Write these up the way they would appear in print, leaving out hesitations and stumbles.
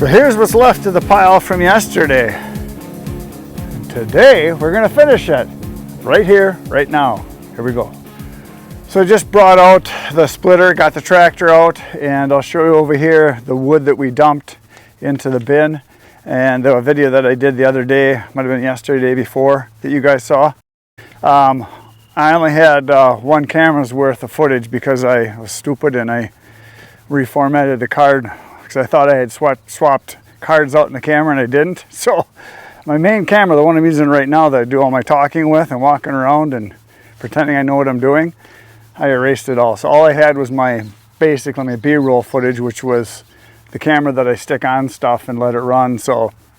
So here's what's left of the pile from yesterday. Today we're gonna finish it right here, right now. Here we go. So I just brought out the splitter, got the tractor out, and I'll show you over here the wood that we dumped into the bin. And the video that I did the other day, might have been yesterday, day before, that you guys saw. I only had one camera's worth of footage because I was stupid and I reformatted the card because I thought I had swapped cards out in the camera and I didn't. So my main camera, the one I'm using right now that I do all my talking with and walking around and pretending I know what I'm doing, I erased it all. So all I had was basically my B-roll footage, which was the camera that I stick on stuff and let it run.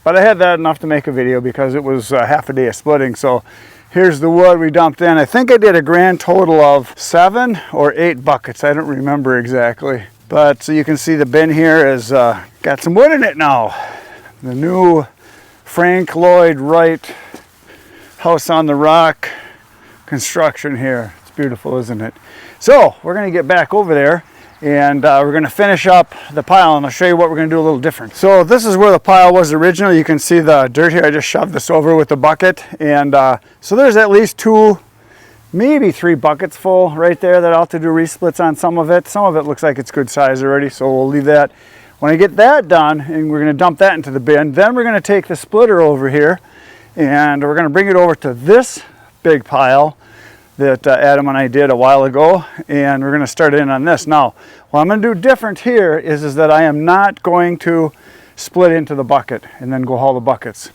But I had that enough to make a video because it was half a day of splitting. So here's the wood we dumped in. I think I did a grand total of 7 or 8 buckets. I don't remember exactly. But so you can see the bin here has got some wood in it now. The new Frank Lloyd Wright House on the Rock construction here. It's beautiful, isn't it? So we're gonna get back over there and we're gonna finish up the pile and I'll show you what we're gonna do a little different. So this is where the pile was originally. You can see the dirt here. I just shoved this over with the bucket. And so there's at least 2, maybe 3 buckets full right there that I'll have to do resplits on some of it. Some of it looks like it's good size already, so we'll leave that. When I get that done, and we're gonna dump that into the bin, then we're gonna take the splitter over here and we're gonna bring it over to this big pile that Adam and I did a while ago, and we're going to start in on this. Now, what I'm going to do different here is that I am not going to split into the bucket and then go haul the buckets.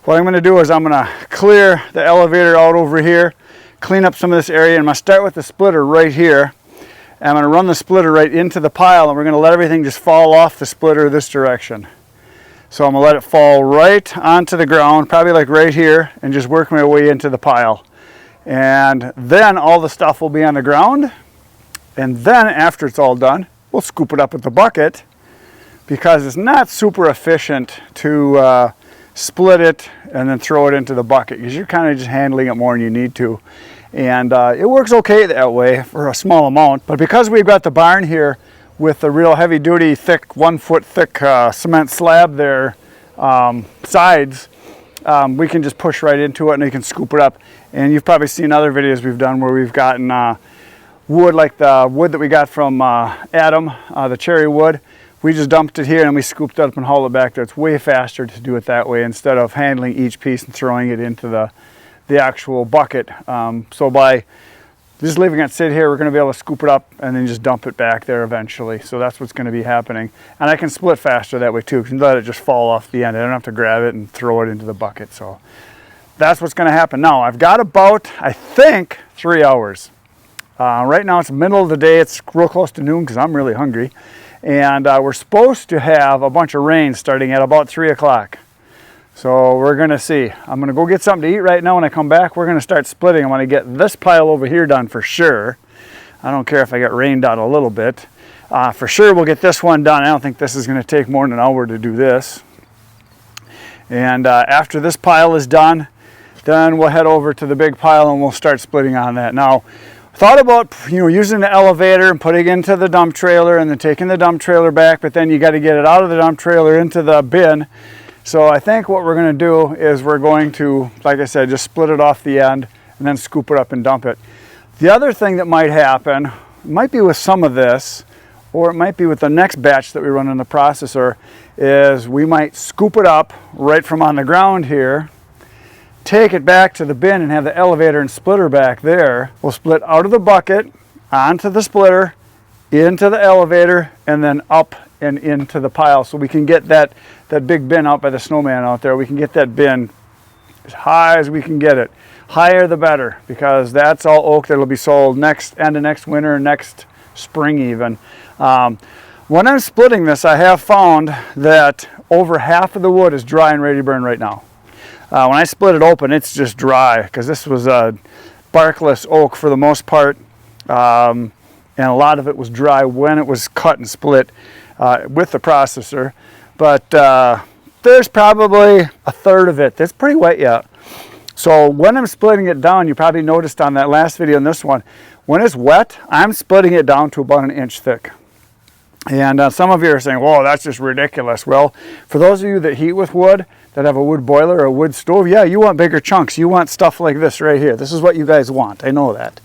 What I'm going to do is I'm going to clear the elevator out over here, clean up some of this area, and I'm going to start with the splitter right here. And I'm going to run the splitter right into the pile, and we're going to let everything just fall off the splitter this direction. So I'm going to let it fall right onto the ground, probably like right here, and just work my way into the pile. And then all the stuff will be on the ground, and then after it's all done we'll scoop it up with the bucket because it's not super efficient to split it and then throw it into the bucket because you're kind of just handling it more than you need to, and it works okay that way for a small amount. But because we've got the barn here with the real heavy duty thick 1 foot thick cement slab there sides, we can just push right into it and you can scoop it up. And you've probably seen other videos we've done where we've gotten wood like the wood that we got from Adam, the cherry wood. We just dumped it here and we scooped it up and hauled it back there. It's way faster to do it that way instead of handling each piece and throwing it into the actual bucket. So by just leaving it sit here, we're going to be able to scoop it up and then just dump it back there eventually. So that's what's going to be happening. And I can split faster that way too, because let it just fall off the end. I don't have to grab it and throw it into the bucket. So that's what's going to happen. Now I've got about, I think, 3 hours. Right now it's the middle of the day. It's real close to noon because I'm really hungry. And we're supposed to have a bunch of rain starting at about 3 o'clock. So we're going to see. I'm going to go get something to eat right now. When I come back, we're going to start splitting. I want to get this pile over here done for sure. I don't care if I get rained out a little bit. For sure we'll get this one done. I don't think this is going to take more than an hour to do this. And after this pile is done, then we'll head over to the big pile and we'll start splitting on that. Now, thought about using the elevator and putting it into the dump trailer and then taking the dump trailer back, but then you got to get it out of the dump trailer into the bin. So I think what we're going to do is we're going to, like I said, just split it off the end and then scoop it up and dump it. The other thing that might happen, might be with some of this, or it might be with the next batch that we run in the processor, is we might scoop it up right from on the ground here, take it back to the bin and have the elevator and splitter back there. We'll split out of the bucket, onto the splitter, into the elevator, and then up and into the pile. So we can get that big bin out by the snowman out there. We can get that bin as high as we can get it. Higher the better, because that's all oak that'll be sold end of next winter, next spring even. When I'm splitting this, I have found that over half of the wood is dry and ready to burn right now. When I split it open, it's just dry because this was a barkless oak for the most part, and a lot of it was dry when it was cut and split with the processor. But there's probably a third of it that's pretty wet yet. So when I'm splitting it down, you probably noticed on that last video and this one, when it's wet, I'm splitting it down to about 1 inch thick. And some of you are saying, whoa, that's just ridiculous. Well, for those of you that heat with wood, that have a wood boiler or a wood stove, yeah, you want bigger chunks. You want stuff like this right here. This is what you guys want. I know that.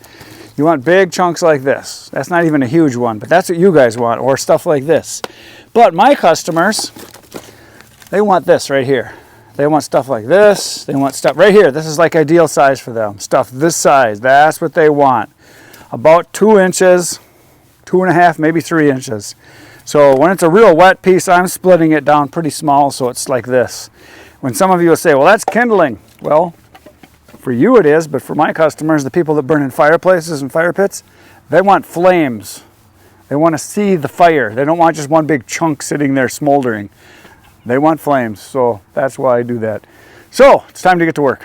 You want big chunks like this. That's not even a huge one, but that's what you guys want, or stuff like this. But my customers, they want this right here. They want stuff like this. They want stuff right here. This is like ideal size for them. Stuff this size. That's what they want. About 2 inches, 2.5, maybe 3 inches. So when it's a real wet piece, I'm splitting it down pretty small, so it's like this. When some of you will say, well, that's kindling. Well, for you it is, but for my customers, the people that burn in fireplaces and fire pits, they want flames. They want to see the fire. They don't want just one big chunk sitting there smoldering. They want flames, so that's why I do that. So it's time to get to work.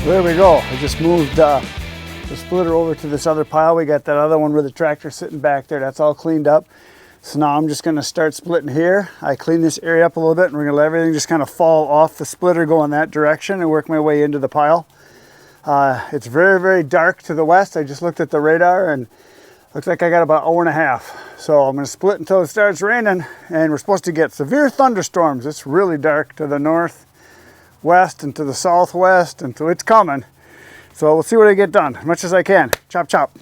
There we go. I just moved the splitter over to this other pile. We got that other one with the tractor sitting back there. That's all cleaned up. So now I'm just going to start splitting here. I clean this area up a little bit, and we're going to let everything just kind of fall off the splitter, go in that direction, and work my way into the pile. It's very, very dark to the west. I just looked at the radar, and looks like I got about an hour and a half. So I'm going to split until it starts raining, and we're supposed to get severe thunderstorms. It's really dark to the north, west, and to the southwest, and so it's coming. So we'll see what I get done, as much as I can. Chop, chop.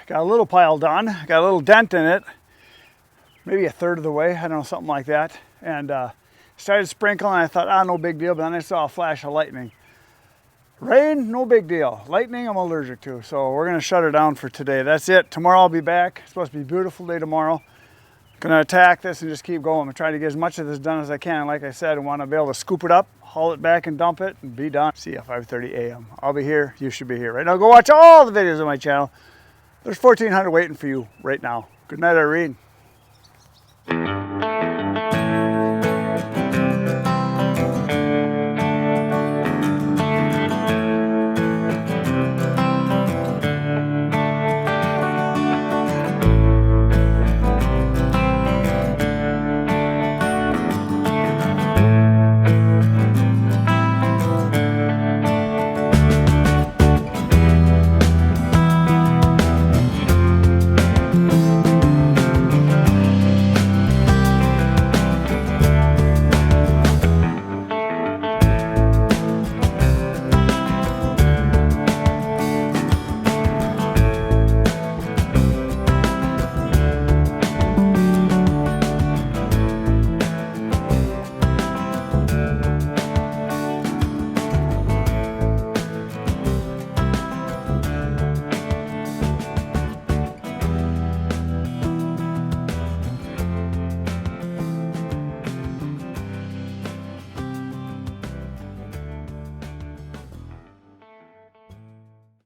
Got a little pile done, got a little dent in it, maybe a third of the way, I don't know, something like that. And started sprinkling, and I thought, no big deal, but then I saw a flash of lightning. Rain, no big deal. Lightning, I'm allergic to, so we're gonna shut her down for today. That's it. Tomorrow I'll be back. It's supposed to be a beautiful day tomorrow. Gonna attack this and just keep going. I'm trying to get as much of this done as I can. And like I said, I want to be able to scoop it up, haul it back and dump it, and be done. See you at 5:30 a.m. I'll be here, you should be here. Right now, go watch all the videos on my channel. There's 1,400 waiting for you right now. Good night, Irene.